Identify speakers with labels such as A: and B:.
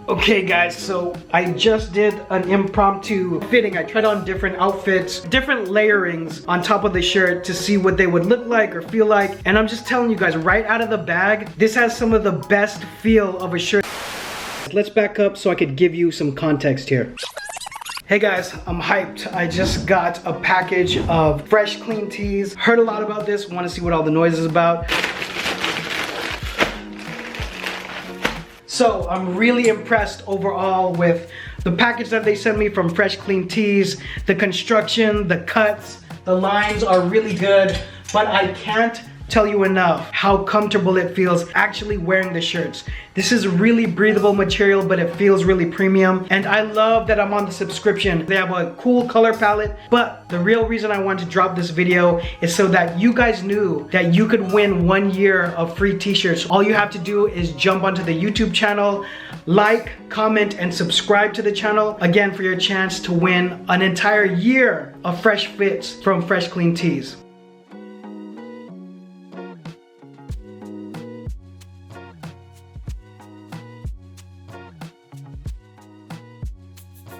A: Okay guys, so I just did an impromptu fitting. I tried on different outfits, different layerings on top of the shirt to see what they would look like or feel like. And I'm just telling you guys, right out of the bag, this has some of the best feel of a shirt. Let's back up so I could give you some context here. Hey guys, I'm hyped. I just got a package of fresh, clean tees. Heard a lot about this, want to see what all the noise is about. So I'm really impressed overall with the package that they sent me from Fresh Clean Tees. The construction, the cuts, the lines are really good, but I can't tell you enough how comfortable it feels actually wearing the shirts. This is really breathable material, but it feels really premium. And I love that I'm on the subscription. They have a cool color palette, but the real reason I wanted to drop this video is so that you guys knew that you could win 1 year of free t-shirts. All you have to do is jump onto the YouTube channel, like, comment, and subscribe to the channel, again, for your chance to win an entire year of fresh fits from Fresh Clean Tees.